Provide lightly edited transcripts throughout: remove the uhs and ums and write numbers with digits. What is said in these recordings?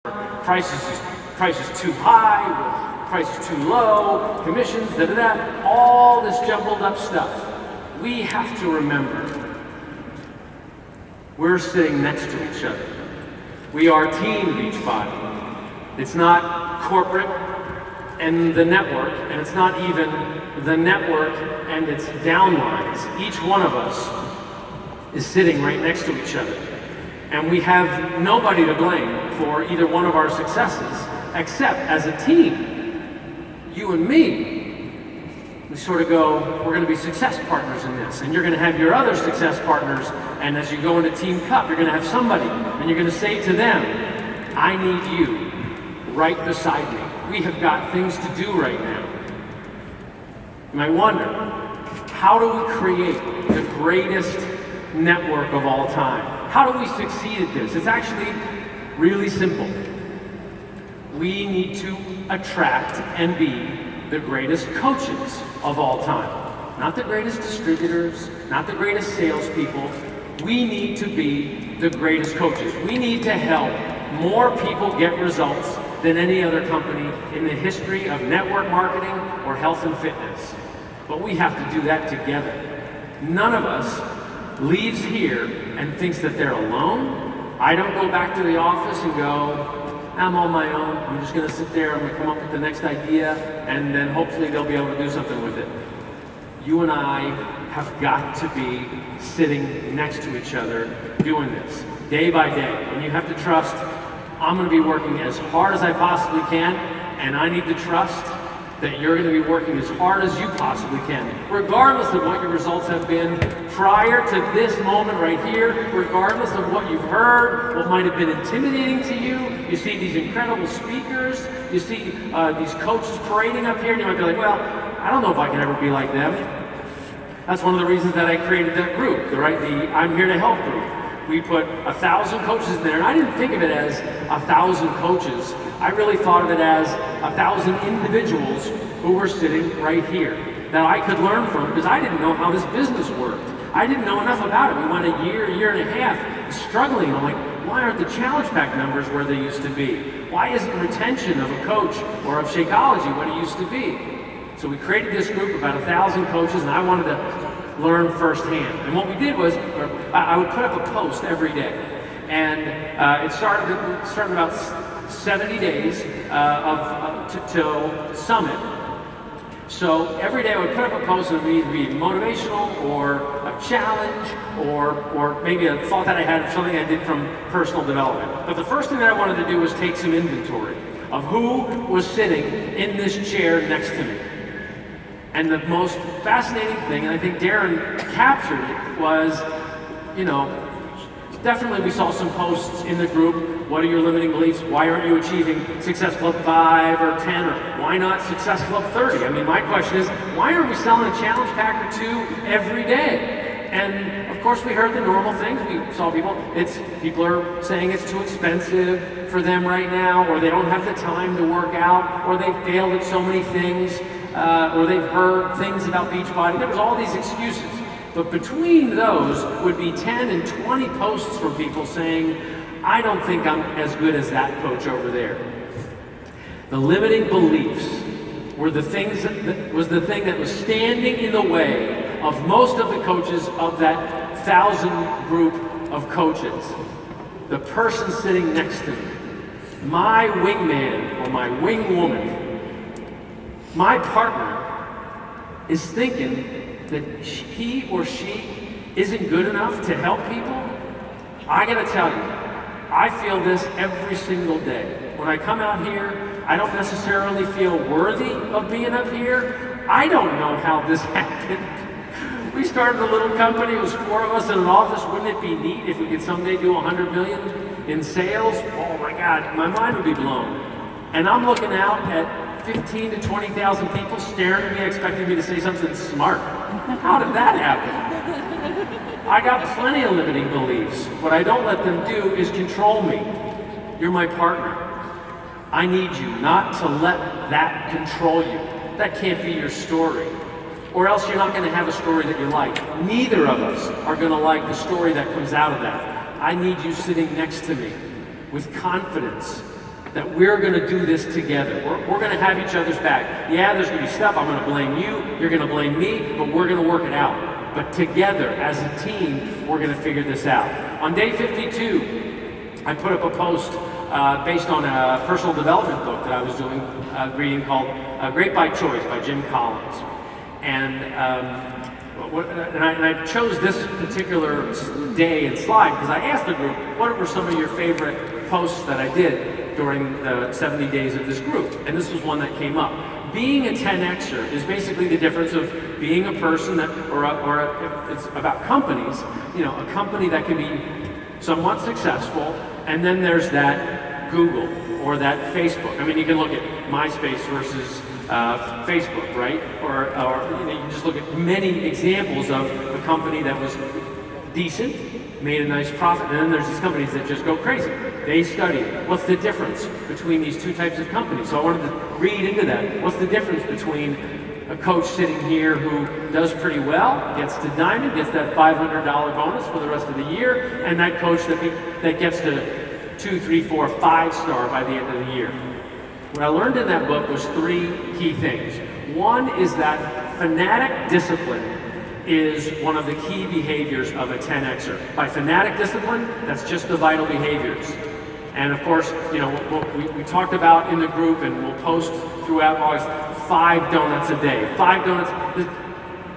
price is too high, price is too low, commissions, all this jumbled up stuff. We have to remember, we're sitting next to each other. We are Team Beachbody. It's not corporate and the network, and it's not even the network and its downlines. Each one of us is sitting right next to each other. And we have nobody to blame for either one of our successes, except as a team, you and me. We sort of go, we're going to be success partners in this, and you're going to have your other success partners, and as you go into Team Cup, you're going to have somebody, and you're going to say to them, I need you right beside me. We have got things to do right now. You might wonder, how do we create the greatest network of all time? How do we succeed at this? It's actually really simple. We need to attract and be the greatest coaches of all time. Not the greatest distributors, not the greatest salespeople. We need to be the greatest coaches. We need to help more people get results than any other company in the history of network marketing or health and fitness. But we have to do that together. None of us leaves here and thinks that they're alone. I don't go back to the office and go, I'm on my own. I'm just going to sit there. I'm going to come up with the next idea, and then hopefully they'll be able to do something with it. You and I have got to be sitting next to each other doing this day by day. And you have to trust, I'm going to be working as hard as I possibly can, and I need to trust that you're going to be working as hard as you possibly can, regardless of what your results have been prior to this moment right here, regardless of what you've heard, what might have been intimidating to you. You see these incredible speakers, you see these coaches parading up here, and you might be like, well, I don't know if I can ever be like them. That's one of the reasons that I created that group, the I'm Here to Help group. We put 1,000 coaches in there, and I didn't think of it as 1,000 coaches. I really thought of it as 1,000 individuals who were sitting right here that I could learn from, because I didn't know how this business worked. I didn't know enough about it. We went a year and a half struggling. I'm like, why aren't the challenge pack numbers where they used to be? Why isn't retention of a coach or of Shakeology what it used to be? So we created this group, about 1,000 coaches, and I wanted to learn firsthand. And what we did was, I would put up a post every day. And it started about 70 days till Summit. So every day I would put up a post and it would either be motivational or a challenge or maybe a thought that I had of something I did from personal development. But the first thing that I wanted to do was take some inventory of who was sitting in this chair next to me. And the most fascinating thing, and I think Darren captured it, was, definitely we saw some posts in the group. What are your limiting beliefs? Why aren't you achieving Success Club 5 or 10? Or why not Success Club 30? I mean, my question is, why aren't we selling a challenge pack or two every day? And of course we heard the normal things. We saw people are saying it's too expensive for them right now, or they don't have the time to work out, or they failed at so many things, or they've heard things about Beachbody. There was all these excuses. But between those would be 10 and 20 posts from people saying, I don't think I'm as good as that coach over there. The limiting beliefs were the things was the thing that was standing in the way of most of the coaches of that 1,000 group of coaches. The person sitting next to me, my wingman or my wingwoman, my partner, is thinking that he or she isn't good enough to help people. I gotta tell you, I feel this every single day. When I come out here, I don't necessarily feel worthy of being up here. I don't know how this happened. We started a little company, it was 4 of us in an office. Wouldn't it be neat if we could someday do 100 million in sales? Oh my God, my mind would be blown. And I'm looking out at 15 to 20,000 people staring at me, expecting me to say something smart. How did that happen? I got plenty of limiting beliefs. What I don't let them do is control me. You're my partner. I need you not to let that control you. That can't be your story. Or else you're not going to have a story that you like. Neither of us are going to like the story that comes out of that. I need you sitting next to me with confidence that we're going to do this together. We're going to have each other's back. Yeah, there's going to be stuff. I'm going to blame you. You're going to blame me. But we're going to work it out. But together, as a team, we're going to figure this out. On day 52, I put up a post based on a personal development book that I was reading called Great by Choice by Jim Collins. And I chose this particular day and slide because I asked the group, what were some of your favorite posts that I did during the 70 days of this group? And this was one that came up. Being a 10Xer is basically the difference of being a person that, it's about companies, you know, a company that can be somewhat successful, and then there's that Google or that Facebook. I mean, you can look at MySpace versus Facebook, right? Or you know, you can just look at many examples of a company that was decent, made a nice profit, and then there's these companies that just go crazy. They study what's the difference between these two types of companies. So I wanted to read into that. What's the difference between a coach sitting here who does pretty well, gets to diamond, gets that $500 bonus for the rest of the year, and that coach that gets to 2, 3, 4, 5-star by the end of the year? What I learned in that book was 3 key things. One is that fanatic discipline is one of the key behaviors of a 10Xer. By fanatic discipline, that's just the vital behaviors. And of course, you know, what we talked about in the group, and we'll post throughout August, 5 donuts a day. 5 donuts.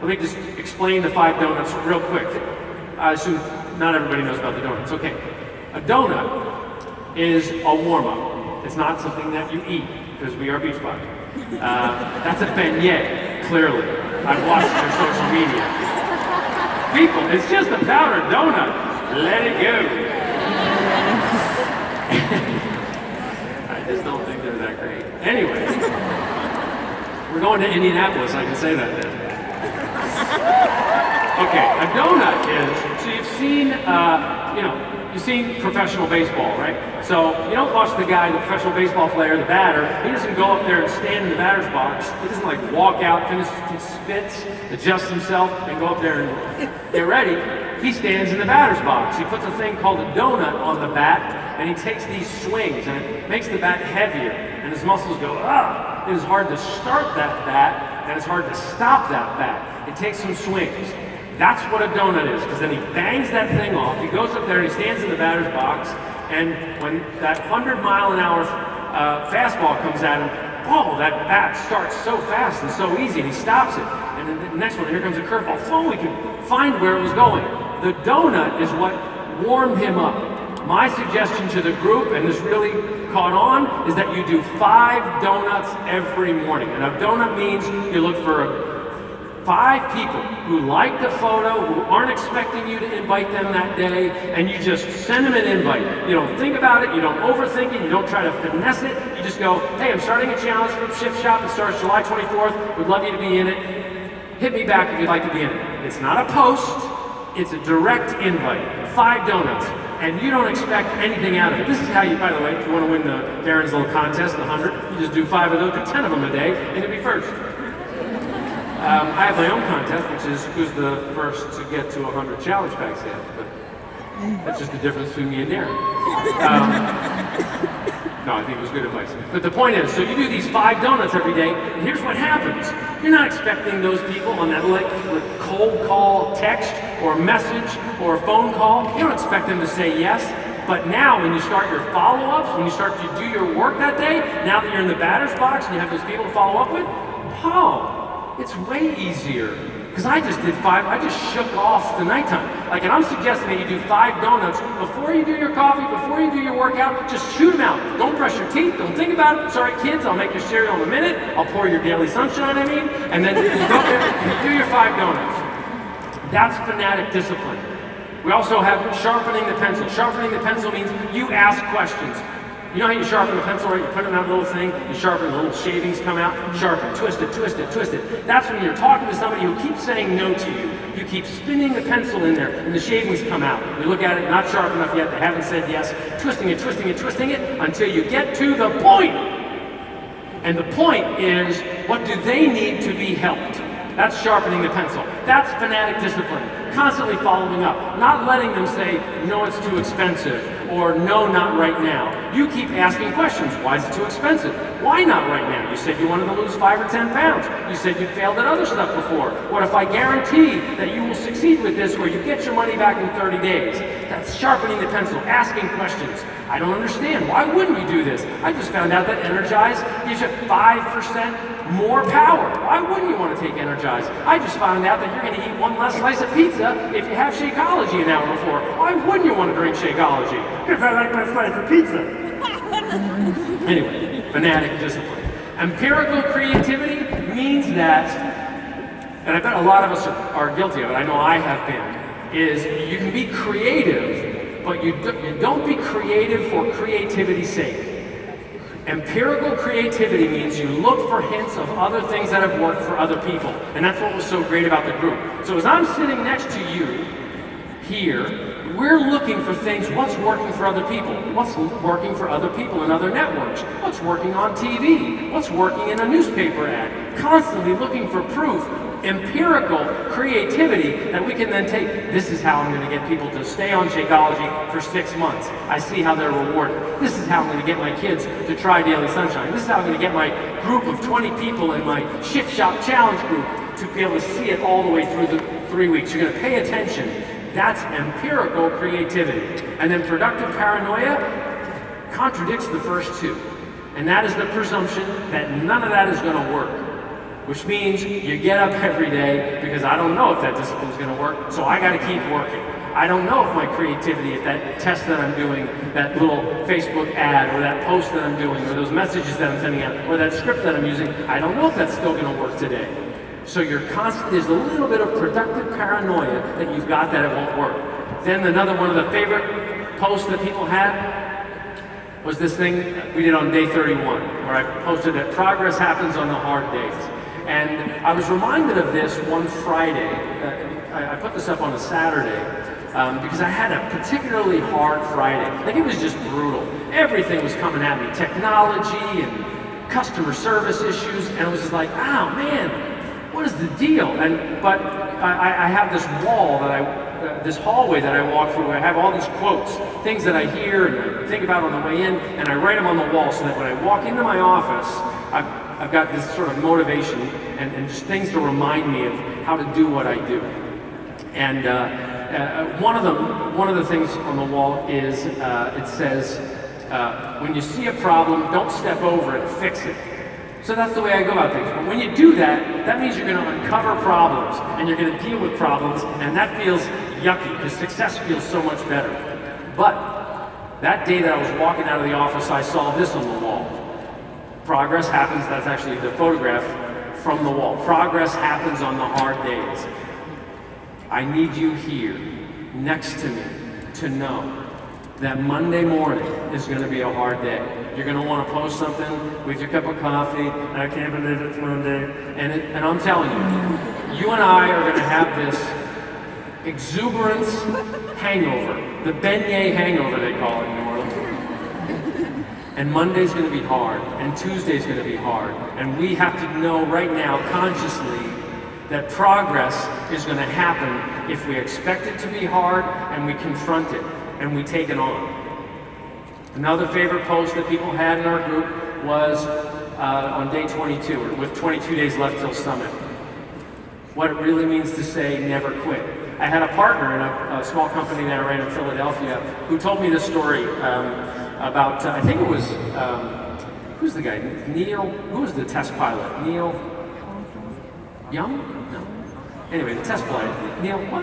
Let me just explain the 5 donuts real quick. I assume not everybody knows about the donuts. Okay. A donut is a warm-up. It's not something that you eat, because we are Beachbody. That's a beignet, clearly. I've watched their social media. People, it's just a powdered donut. Let it go. I just don't think they're that great. Anyway, we're going to Indianapolis, I can say that then. Okay, a donut is, so you've seen, you've seen professional baseball, right? So you don't watch the guy, the professional baseball player, the batter, he doesn't go up there and stand in the batter's box. He doesn't like walk out, finish his spits, adjust himself, and go up there and get ready. He stands in the batter's box. He puts a thing called a donut on the bat, and he takes these swings, and it makes the bat heavier, and his muscles go, ah! It is hard to start that bat, and it's hard to stop that bat. It takes some swings. That's what a donut is, because then he bangs that thing off, he goes up there and he stands in the batter's box, and when that 100-mile-an-hour fastball comes at him, oh, that bat starts so fast and so easy, and he stops it. And then the next one, here comes a curveball. Oh, we can find where it was going. The donut is what warmed him up. My suggestion to the group, and this really caught on, is that you do 5 donuts every morning. And a donut means you look for 5 people who like the photo, who aren't expecting you to invite them that day, and you just send them an invite. You don't think about it, you don't overthink it, you don't try to finesse it, you just go, hey, I'm starting a challenge for Shift Shop, it starts July 24th, would love you to be in it. Hit me back if you'd like to be in it. It's not a post, it's a direct invite. 5 donuts, and you don't expect anything out of it. This is how you, by the way, if you want to win the Darren's little contest, the 100, you just do 5 of those, do 10 of them a day, and you'll be first. I have my own contest, which is who's the first to get to 100 challenge packs yet, but that's just the difference between me and Darren. No, I think it was good advice. But the point is, so you do these 5 donuts every day, and here's what happens. You're not expecting those people on that cold call text or message or phone call. You don't expect them to say yes. But now when you start your follow-ups, when you start to do your work that day, now that you're in the batter's box and you have those people to follow up with, it's way easier. Because I just did 5, I just shook off the nighttime. Like, and I'm suggesting that you do 5 donuts before you do your coffee, before you do your workout, just shoot them out. Don't brush your teeth, don't think about it. Sorry kids, I'll make your cereal in a minute. I'll pour your daily sunshine, and then you go there and you do your 5 donuts. That's fanatic discipline. We also have sharpening the pencil. Sharpening the pencil means you ask questions. You know how you sharpen a pencil, right? You put it in that little thing, you sharpen, the little shavings come out, sharpen, twist it, twist it, twist it. That's when you're talking to somebody who keeps saying no to you. You keep spinning the pencil in there, and the shavings come out. You look at it, not sharp enough yet, they haven't said yes, twisting it, twisting it, twisting it, until you get to the point. And the point is, what do they need to be helped? That's sharpening the pencil. That's fanatic discipline. Constantly following up, not letting them say, no, it's too expensive, or no, not right now. You keep asking questions. Why is it too expensive? Why not right now? You said you wanted to lose 5 or 10 pounds. You said you failed at other stuff before. What if I guarantee that you will succeed with this, or you get your money back in 30 days? That's sharpening the pencil, asking questions. I don't understand. Why wouldn't you do this? I just found out that Energize gives you 5% more power. Why wouldn't you want to take Energize? I just found out that you're going to eat 1 less slice of pizza if you have Shakeology an hour before. Why wouldn't you want to drink Shakeology? Because I like my slice of pizza. Anyway, fanatic discipline. Empirical creativity means that, and I bet a lot of us are guilty of it, I know I have been, is you can be creative, but you don't be creative for creativity's sake. Empirical creativity means you look for hints of other things that have worked for other people. And that's what was so great about the group. So as I'm sitting next to you here, we're looking for things, what's working for other people? What's working for other people in other networks? What's working on TV? What's working in a newspaper ad? Constantly looking for proof, empirical creativity that we can then take. This is how I'm going to get people to stay on Shakeology for 6 months. I see how they're rewarded. This is how I'm going to get my kids to try Daily Sunshine. This is how I'm going to get my group of 20 people in my Shit Shop Challenge group to be able to see it all the way through the 3 weeks. You're going to pay attention. That's empirical creativity. And then productive paranoia contradicts the first two. And that is the presumption that none of that is going to work. Which means you get up every day because I don't know if that discipline is going to work, so I got to keep working. I don't know if my creativity, if that test that I'm doing, that little Facebook ad, or that post that I'm doing, or those messages that I'm sending out, or that script that I'm using, I don't know if that's still going to work today. So you're constant, there's a little bit of productive paranoia that you've got that it won't work. Then another one of the favorite posts that people had was this thing we did on day 31, where I posted that progress happens on the hard days. And I was reminded of this one Friday. I put this up on a Saturday because I had a particularly hard Friday. Like, it was just brutal. Everything was coming at me, technology and customer service issues, and it was just like, oh man, what is the deal? But I have this wall that this hallway that I walk through, where I have all these quotes, things that I hear and I think about on the way in, and I write them on the wall so that when I walk into my office, I've got this sort of motivation and just things to remind me of how to do what I do. And one of the things on the wall is it says, when you see a problem, don't step over it, fix it. So that's the way I go about things. But when you do that, that means you're going to uncover problems and you're going to deal with problems, and that feels yucky because success feels so much better. But that day that I was walking out of the office, I saw this on the wall. Progress happens, that's actually the photograph from the wall. Progress happens on the hard days. I need you here, next to me, to know that Monday morning is going to be a hard day. You're going to want to post something with your cup of coffee, and I can't believe it's Monday. And I'm telling you, you and I are going to have this exuberance hangover, the beignet hangover they call it in New Orleans. And Monday's going to be hard, and Tuesday's going to be hard. And we have to know right now, consciously, that progress is going to happen if we expect it to be hard and we confront it and we take it on. Another favorite post that people had in our group was on day 22, with 22 days left till summit. What it really means to say never quit. I had a partner in a small company that I ran in Philadelphia who told me this story about, I think it was, who's the guy? Neil, who was the test pilot? Neil Young? No. Anyway, the test pilot. Neil what?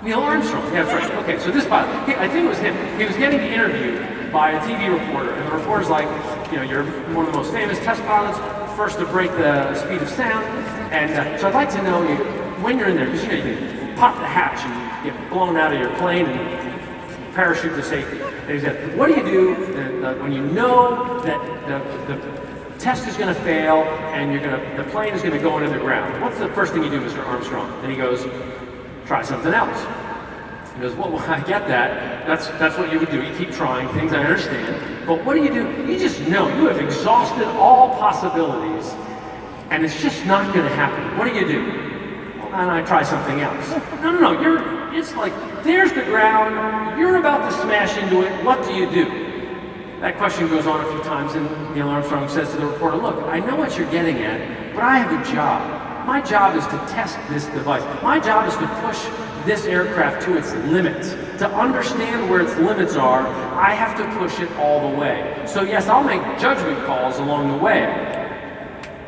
Neil Armstrong, yeah, that's right. Okay, so this pilot, I think it was him. He was getting interviewed by a TV reporter, and the reporter's like, you know, you're one of the most famous test pilots, first to break the speed of sound, and so I'd like to know when you're in there, because you know, you can pop the hatch and get blown out of your plane and parachute to safety. And he said, what do you do when you know that the test is going to fail and the plane is going to go into the ground? What's the first thing you do, Mr. Armstrong? And he goes, try something else. He goes, well, I get that. That's what you would do. You keep trying things, I understand. But what do? You just know. You have exhausted all possibilities. and it's just not going to happen. What do? Well, and I try something else. No. It's like, there's the ground, you're about to smash into it, what do you do? That question goes on a few times, and Neil Armstrong says to the reporter, look, I know what you're getting at, but I have a job. My job is to test this device. My job is to push this aircraft to its limits. To understand where its limits are, I have to push it all the way. So yes, I'll make judgment calls along the way,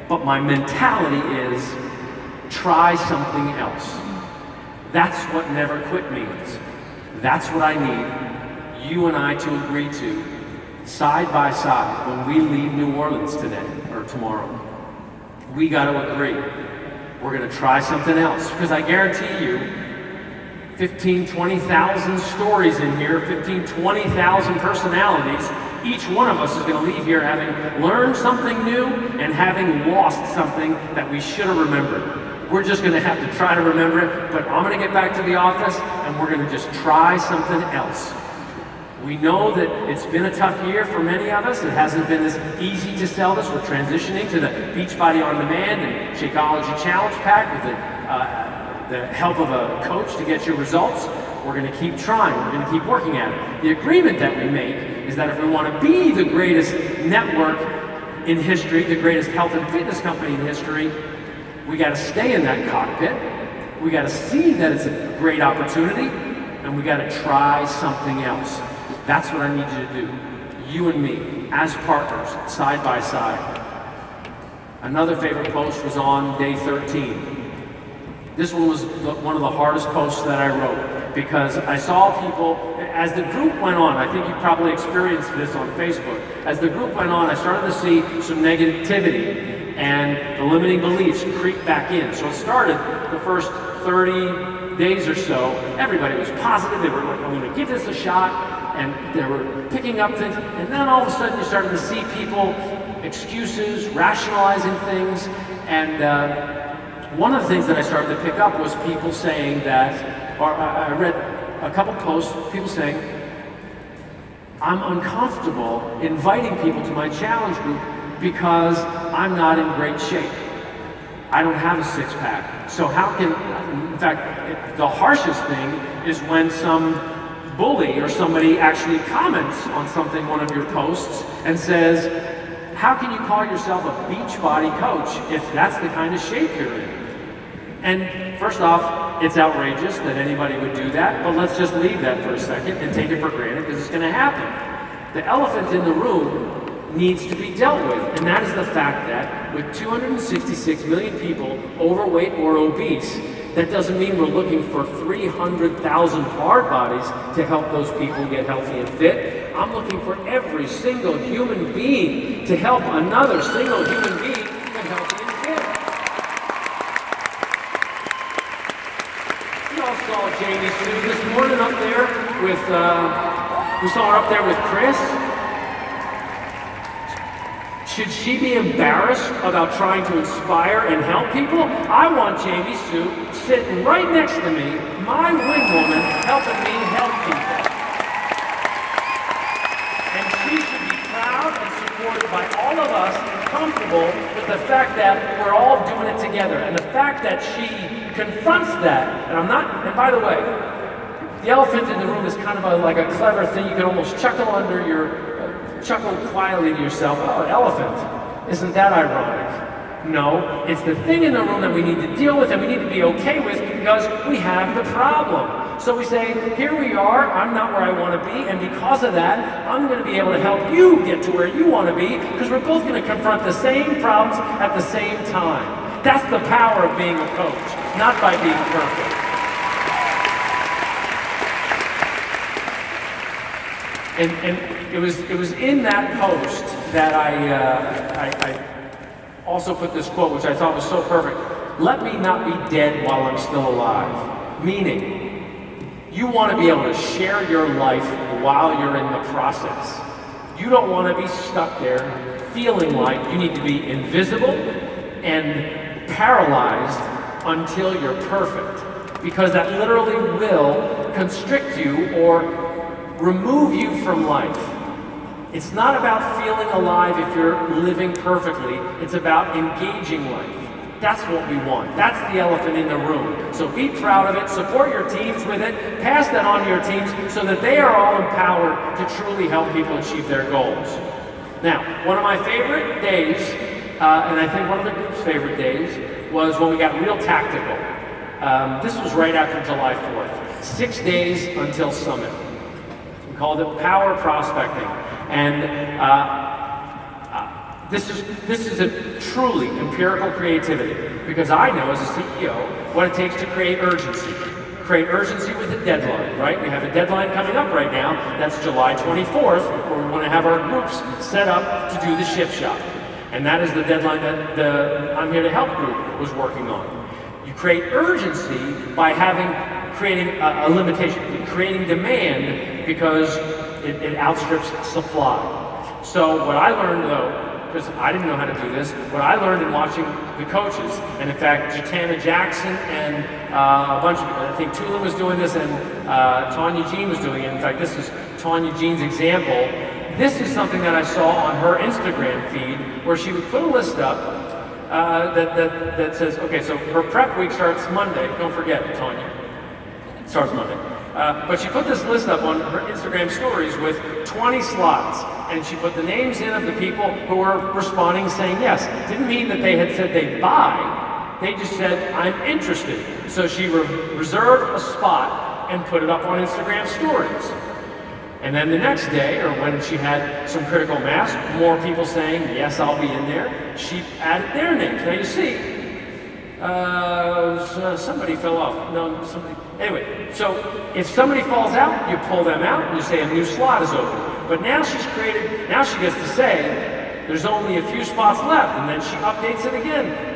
but my mentality is, try something else. That's what never quit means. That's what I need you and I to agree to, side by side, when we leave New Orleans today or tomorrow. We got to agree. We're going to try something else, because I guarantee you 15, 20,000 stories in here, 15, 20,000 personalities. Each one of us is going to leave here having learned something new and having lost something that we should have remembered. We're just going to have to try to remember it, but I'm going to get back to the office and we're going to just try something else. We know that it's been a tough year for many of us. It hasn't been as easy to sell this. We're transitioning to the Beachbody On Demand and Shakeology Challenge Pack with the help of a coach to get your results. We're going to keep trying. We're going to keep working at it. The agreement that we make is that if we want to be the greatest network in history, the greatest health and fitness company in history, we got to stay in that cockpit. We got to see that it's a great opportunity, and we got to try something else. That's what I need you to do. You and me, as partners, side by side. Another favorite post was on day 13. This one was one of the hardest posts that I wrote, because I saw people, as the group went on, I think you probably experienced this on Facebook, as the group went on, I started to see some negativity and the limiting beliefs creep back in. So it started the first 30 days or so, everybody was positive, they were like, I'm gonna give this a shot, and they were picking up things, and then all of a sudden you started to see people, excuses, rationalizing things, and one of the things that I started to pick up was people saying that, or I read a couple posts, people saying, I'm uncomfortable inviting people to my challenge group because I'm not in great shape. I don't have a six-pack. So how can, in fact, the harshest thing is when some bully or somebody actually comments on something, one of your posts, and says, how can you call yourself a Beachbody coach if that's the kind of shape you're in? And first off, it's outrageous that anybody would do that, but let's just leave that for a second and take it for granted, because it's going to happen. The elephant in the room needs to be dealt with, and that is the fact that with 266 million people overweight or obese, that doesn't mean we're looking for 300,000 hard bodies to help those people get healthy and fit. I'm looking for every single human being to help another single human being get healthy and fit. We all saw Jamie Sue this morning up there with, we saw her up there with Chris. Should she be embarrassed about trying to inspire and help people? I want Jamie Sue sitting right next to me, my wing woman, helping me help people. And she should be proud and supported by all of us, and comfortable with the fact that we're all doing it together. And the fact that she confronts that, and by the way, the elephant in the room is kind of like a clever thing. You can almost chuckle under your, chuckle quietly to yourself, oh, elephant, isn't that ironic? No, it's the thing in the room that we need to deal with and we need to be okay with, because we have the problem. So we say, here we are, I'm not where I want to be, and because of that, I'm going to be able to help you get to where you want to be, because we're both going to confront the same problems at the same time. That's the power of being a coach, not by being perfect. And it was in that post that I also put this quote, which I thought was so perfect. Let me not be dead while I'm still alive. Meaning, you want to be able to share your life while you're in the process. You don't want to be stuck there feeling like you need to be invisible and paralyzed until you're perfect. Because that literally will constrict you or remove you from life. It's not about feeling alive if you're living perfectly. It's about engaging life. That's what we want. That's the elephant in the room. So be proud of it, support your teams with it, pass that on to your teams so that they are all empowered to truly help people achieve their goals. Now, one of my favorite days, and I think one of the group's favorite days, was when we got real tactical. This was right after July 4th. 6 days until Summit. We called it Power Prospecting. And this is a truly empirical creativity, because I know as a CEO what it takes to create urgency. Create urgency with a deadline, right? We have a deadline coming up right now. That's July 24th, where we want to have our groups set up to do the shift shop. And that is the deadline that the I'm Here to Help group was working on. You create urgency by creating a limitation, creating demand, because it outstrips supply. So what I learned though, because I didn't know how to do this, what I learned in watching the coaches, and in fact, Jatana Jackson and a bunch of, I think Tula was doing this, and Tanya Jean was doing it. In fact, this is Tanya Jean's example. This is something that I saw on her Instagram feed, where she would put a list up that says, okay, so her prep week starts Monday. Don't forget, Tanya. It starts Monday. But she put this list up on her Instagram stories with 20 slots, and she put the names in of the people who were responding saying yes. Didn't mean that they had said they'd buy, they just said, I'm interested. So she reserved a spot and put it up on Instagram stories. And then the next day, or when she had some critical mass, more people saying, yes, I'll be in there, she added their names. Now you see, somebody fell off. No, somebody. Anyway, so if somebody falls out, you pull them out and you say a new slot is open. But now she's created, now she gets to say there's only a few spots left, and then she updates it again.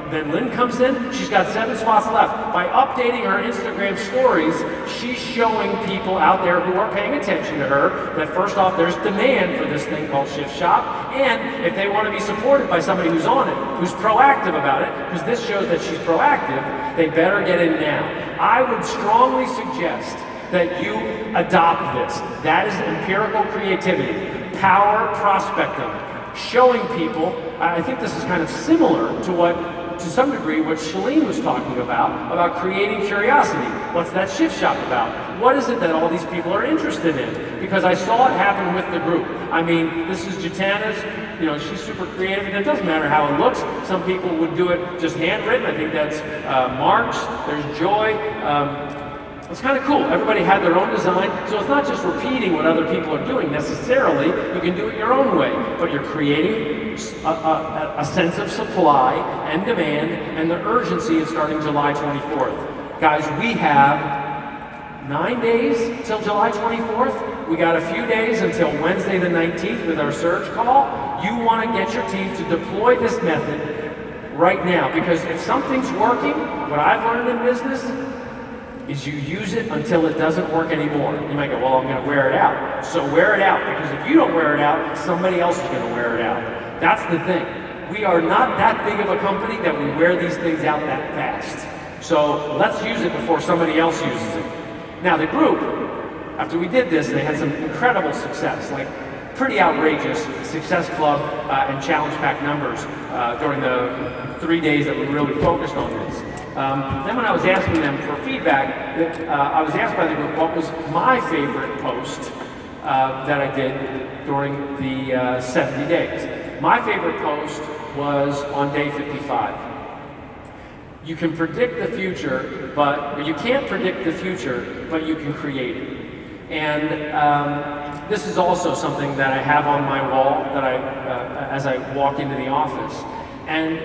Then Lynn comes in, she's got 7 spots left. By updating her Instagram stories, she's showing people out there who are paying attention to her that first off, there's demand for this thing called Shift Shop, and if they want to be supported by somebody who's on it, who's proactive about it, because this shows that she's proactive, they better get in now. I would strongly suggest that you adopt this. That is empirical creativity, power prospecting, showing people. I think this is kind of similar to some degree, what Shalene was talking about creating curiosity. What's that shift shop about? What is it that all these people are interested in? Because I saw it happen with the group. I mean, this is Jatana's, she's super creative, and it doesn't matter how it looks. Some people would do it just handwritten. I think that's Mark's, there's Joy. It's kind of cool. Everybody had their own design, so it's not just repeating what other people are doing necessarily. You can do it your own way, but you're creating a sense of supply and demand and the urgency of starting July 24th. Guys, we have 9 days till July 24th. We got a few days until Wednesday the 19th with our surge call. You want to get your team to deploy this method right now, because if something's working, what I've learned in business is you use it until it doesn't work anymore. You might go, well, I'm going to wear it out. So wear it out, because if you don't wear it out, somebody else is going to wear it out. That's the thing. We are not that big of a company that we wear these things out that fast. So let's use it before somebody else uses it. Now the group, after we did this, they had some incredible success, like pretty outrageous Success Club and Challenge Pack numbers during the 3 days that we really focused on this. Then when I was asking them for feedback, I was asked by the group what was my favorite post that I did during the 70 days. My favorite post was on day 55. You can predict the future, but you can't predict the future, but you can create it. And this is also something that I have on my wall that as I walk into the office. And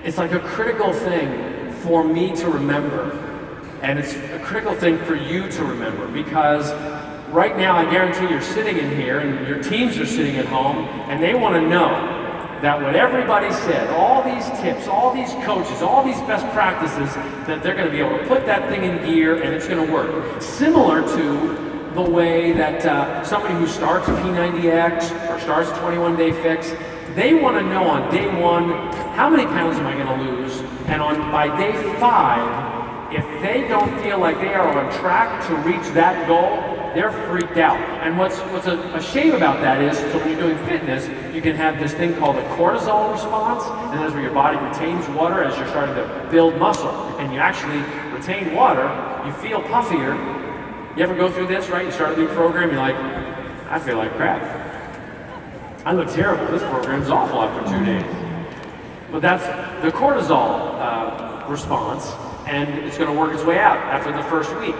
it's like a critical thing for me to remember, and it's a critical thing for you to remember, because right now I guarantee you're sitting in here and your teams are sitting at home, and they want to know that what everybody said, all these tips, all these coaches, all these best practices, that they're going to be able to put that thing in gear and it's going to work. Similar to the way that somebody who starts a P90X or starts a 21-day fix, they want to know on day 1, how many pounds am I going to lose? And by day 5, if they don't feel like they are on track to reach that goal, they're freaked out. And what's a shame about that is, so when you're doing fitness, you can have this thing called a cortisol response, and that's where your body retains water as you're starting to build muscle. And you actually retain water, you feel puffier. You ever go through this, right? You start a new program, you're like, I feel like crap. I look terrible. This program's awful after 2 days. But that's the cortisol response, and it's going to work its way out after the first week.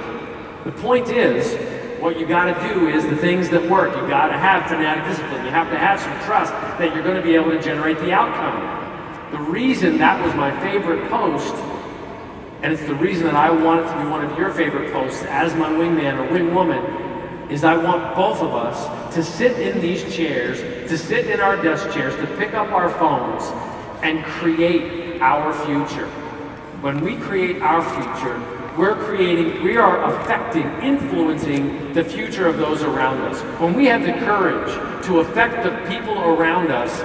The point is, what you got to do is the things that work. You got to have fanatic discipline. You have to have some trust that you're going to be able to generate the outcome. The reason that was my favorite post, and it's the reason that I want it to be one of your favorite posts as my wingman or wingwoman, is I want both of us to sit in these chairs, to sit in our desk chairs, to pick up our phones and create our future. When we create our future, we are affecting, influencing the future of those around us. When we have the courage to affect the people around us,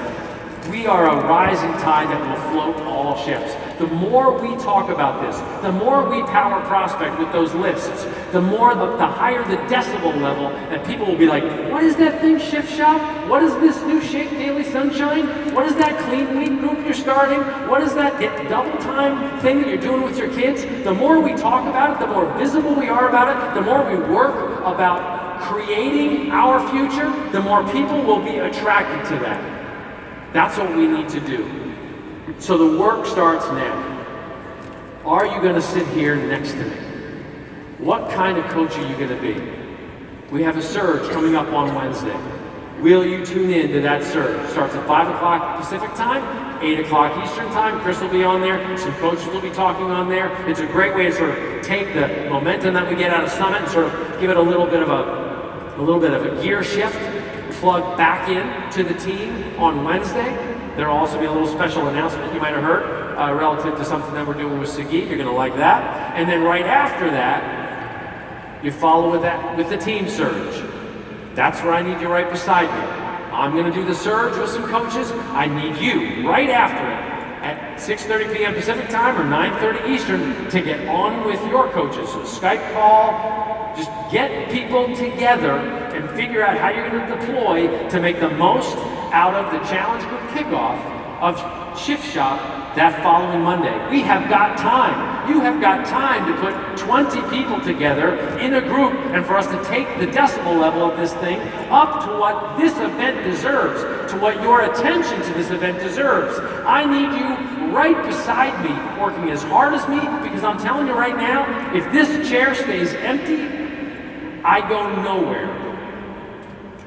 we are a rising tide that will float all ships. The more we talk about this, the more we power prospect with those lists, the higher the decibel level that people will be like, what is that thing, Shift Shop? What is this new Shake Daily Sunshine? What is that clean week group you're starting? What is that double time thing that you're doing with your kids? The more we talk about it, the more visible we are about it, the more we work about creating our future, the more people will be attracted to that. That's what we need to do. So the work starts now. Are you going to sit here next to me? What kind of coach are you going to be? We have a surge coming up on Wednesday. Will you tune in to that surge? It starts at 5 o'clock Pacific time, 8 o'clock Eastern time. Chris will be on there. Some coaches will be talking on there. It's a great way to sort of take the momentum that we get out of Summit and sort of give it a little bit of a gear shift, plug back in to the team on Wednesday. There will also be a little special announcement you might have heard relative to something that we're doing with Sagi. You're going to like that. And then right after that, you follow with the team surge. That's where I need you right beside me. I'm going to do the surge with some coaches. I need you right after it at 6:30 p.m. Pacific time or 9:30 Eastern to get on with your coaches. So Skype call, just get people together and figure out how you're going to deploy to make the most out of the challenge group kickoff of Shift Shop that following Monday. We have got time. You have got time to put 20 people together in a group and for us to take the decibel level of this thing up to what this event deserves, to what your attention to this event deserves. I need you right beside me, working as hard as me, because I'm telling you right now, if this chair stays empty, I go nowhere.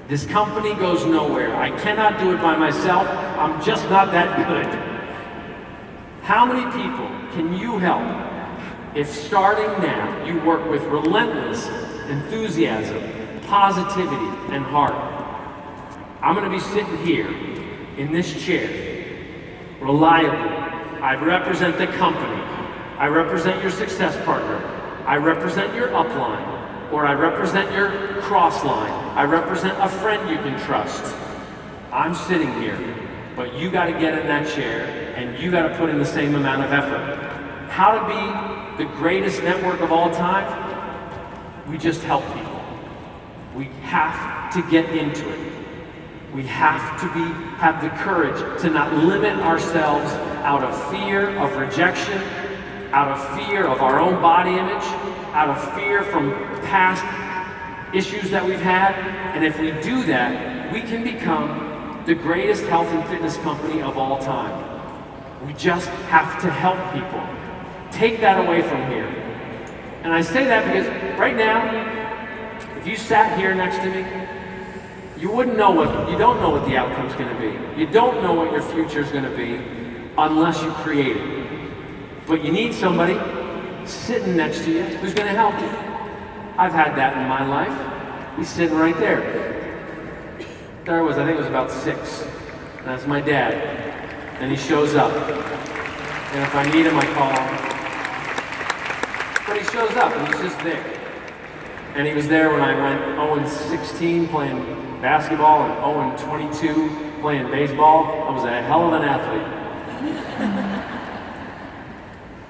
This company goes nowhere. I cannot do it by myself. I'm just not that good. How many people can you help if starting now you work with relentless enthusiasm, positivity, and heart? I'm going to be sitting here in this chair, reliably. I represent the company. I represent your success partner. I represent your upline. Or I represent your cross line. I represent a friend you can trust. I'm sitting here, but you got to get in that chair and you got to put in the same amount of effort. How to be the greatest network of all time? We just help people. We have to get into it. We have to have the courage to not limit ourselves out of fear of rejection, out of fear of our own body image, out of fear from past issues that we've had. And if we do that, we can become the greatest health and fitness company of all time. We just have to help people. Take that away from here. And I say that because right now, if you sat here next to me, you don't know what the outcome's going to be. You don't know what your future's going to be unless you create it. But you need somebody sitting next to you who's going to help you. I've had that in my life. He's sitting right there. There was, I think it was about 6. And that's my dad. And he shows up. And if I need him, I call him. But he shows up and he's just there. And he was there when I went 0-16 playing basketball and 0-22 playing baseball. I was a hell of an athlete.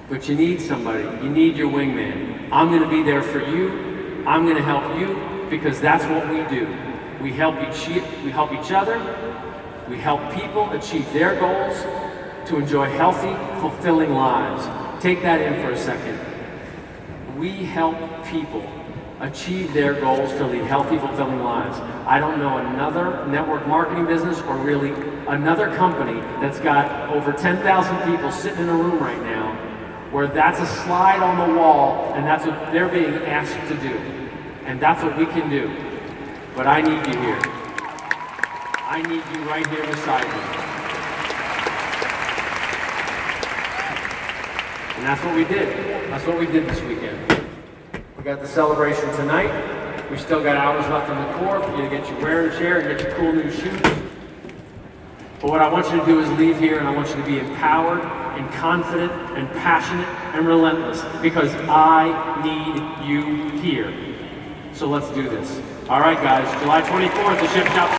But you need somebody. You need your wingman. I'm going to be there for you. I'm going to help you. because that's what we do. We help each other, we help people achieve their goals to enjoy healthy, fulfilling lives. Take that in for a second. We help people achieve their goals to lead healthy, fulfilling lives. I don't know another network marketing business or really another company that's got over 10,000 people sitting in a room right now where that's a slide on the wall and that's what they're being asked to do. And that's what we can do. But I need you here. I need you right here beside me. And that's what we did. That's what we did this weekend. We got the celebration tonight. We still got hours left on the court for you to get your wearing chair and get your cool new shoes. But what I want you to do is leave here and I want you to be empowered and confident and passionate and relentless because I need you here. So let's do this. All right, guys, July 24th, the Ship Shop.